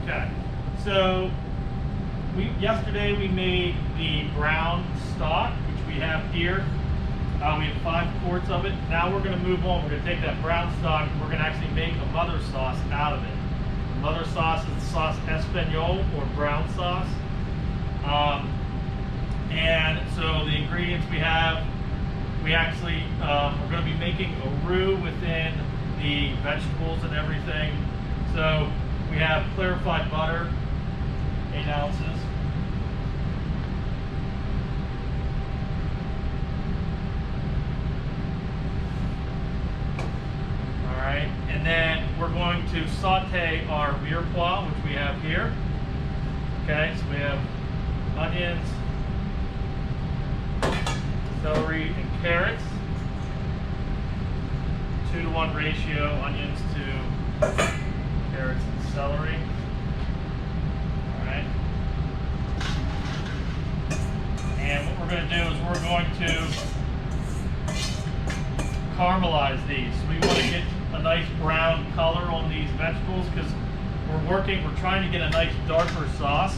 Okay, so yesterday we made the brown stock, which we have here. We have 5 quarts of it. Now we're going to move on. We're going to take that brown stock and we're going to actually make a mother sauce out of it. The mother sauce is the sauce Espagnol, or brown sauce. And so the ingredients we have, we actually we're going to be making a roux within the vegetables and everything. So we have clarified butter, 8 ounces. All right, and then we're going to saute our mirepoix, which we have here. Okay, so we have onions, celery, and carrots. 2-to-1 ratio, onions to carrots and celery. All right. And what we're going to do is we're going to caramelize these. We want to get a nice brown color on these vegetables because we're trying to get a nice darker sauce.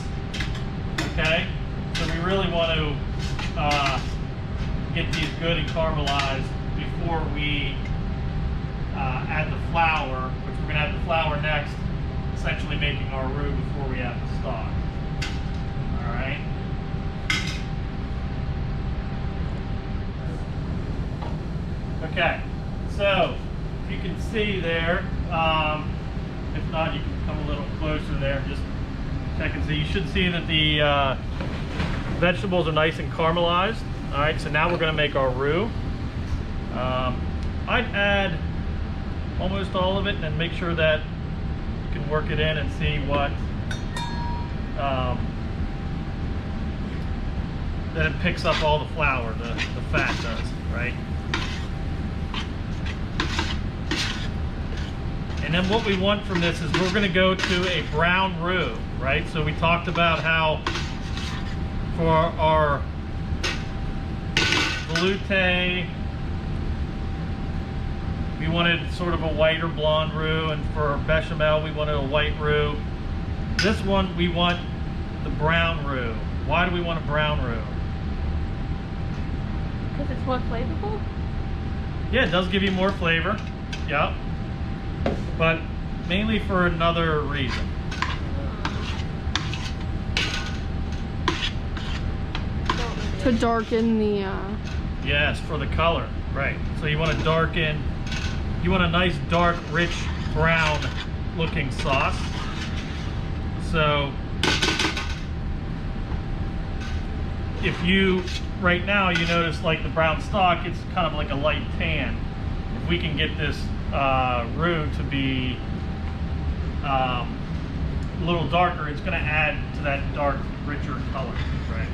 Okay, so we really want to get these good and caramelized before we add the flour, which we're going to add the flour next, essentially making our roux before we add the stock. All right. Okay, so if you can see there, if not, you can come a little closer there and just check and see. You should see that the vegetables are nice and caramelized. All right, so now we're going to make our roux. I'd add almost all of it and make sure that you can work it in and see what that it picks up all the flour, the fat does, right? And then what we want from this is we're going to go to a brown roux, right? So we talked about how for our velouté, we wanted sort of a white or blonde roux, and for our bechamel, we wanted a white roux. This one, we want the brown roux. Why do we want a brown roux? Because it's more flavorful? Yeah, it does give you more flavor. Yep. But mainly for another reason. To darken the... Yes, for the color, right. So you want to darken, you want a nice dark, rich, brown looking sauce. So if you, right now you notice like the brown stock, it's kind of like a light tan. If we can get this roux to be a little darker, it's going to add to that dark, richer color, right?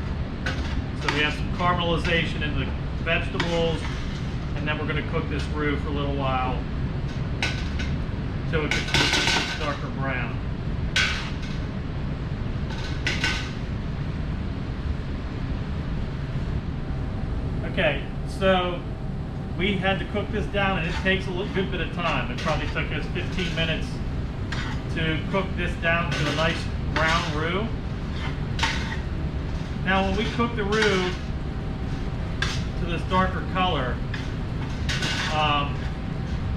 So we have some caramelization in the vegetables, and then we're going to cook this roux for a little while until it gets darker brown. Okay, so we had to cook this down, and it takes a good bit of time. It probably took us 15 minutes to cook this down to a nice brown roux. Now when we cook the roux to this darker color,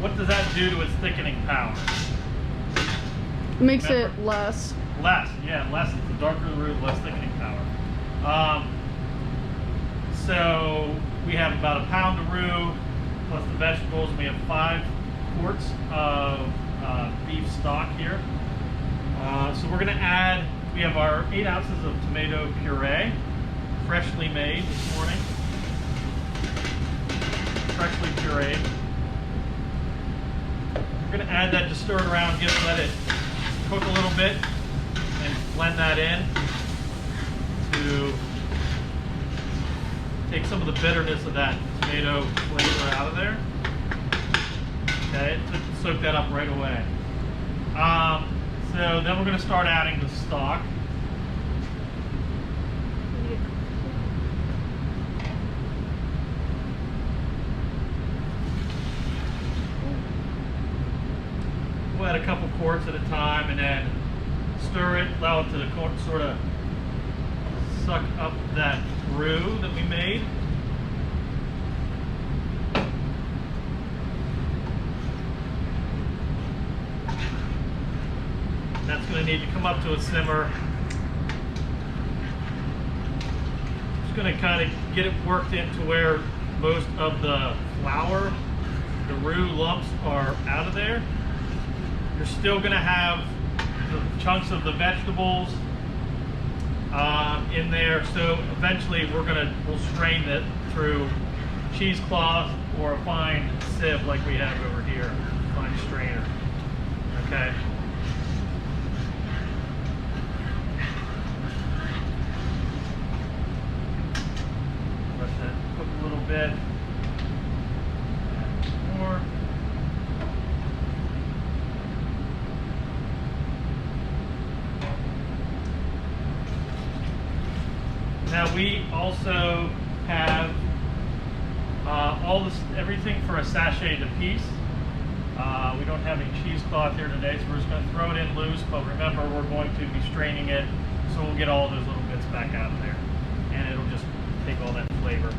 what does that do to its thickening power? It makes it less. Less, yeah, less. The darker the roux, less thickening power. So we have about a pound of roux plus the vegetables, and we have 5 quarts of beef stock here. So we're going to add, we have our 8 ounces of tomato puree, freshly made this morning, freshly pureed. We're going to add that, just stir it around, let it cook a little bit, and blend that in to take some of the bitterness of that tomato flavor out of there. Okay, soak that up right away. So then we're going to start adding the stock. We'll add a couple quarts at a time, and then stir it, allow it to sort of suck up that roux that we made. That's going to need to come up to a simmer. Just going to kind of get it worked into where most of the flour, the roux lumps are out of there. You're still going to have the chunks of the vegetables in there, so eventually we'll strain it through cheesecloth or a fine sieve like we have over here, fine strainer. Okay. Let that cook a little bit. Add more. Now we also have everything for a sachet de piece. We don't have any cheesecloth here today, so we're just going to throw it in loose, but remember we're going to be straining it, so we'll get all those little bits back out of there, and it'll just take all that flavor.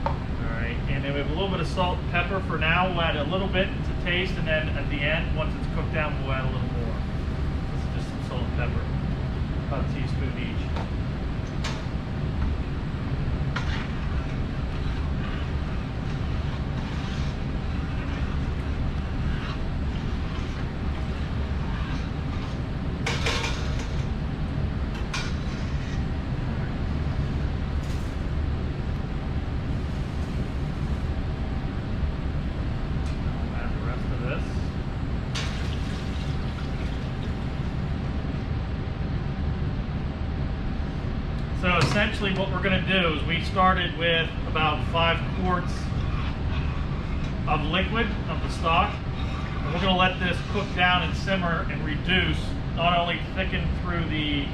Alright, and then we have a little bit of salt and pepper for now. We'll add a little bit to taste, and then at the end, once it's cooked down, we'll add a little more. This is just some salt and pepper, about a teaspoon each. So essentially what we're going to do is we started with about 5 quarts of liquid of the stock. And we're going to let this cook down and simmer and reduce, not only thicken through the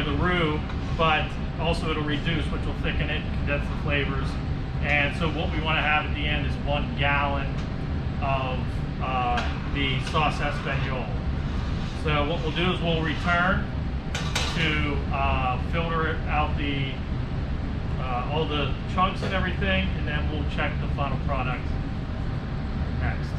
the roux, but also it'll reduce, which will thicken it, condense the flavors. And so what we want to have at the end is 1 gallon of the sauce Espagnol. So what we'll do is we'll return to filter out all the chunks and everything, and then we'll check the final product next.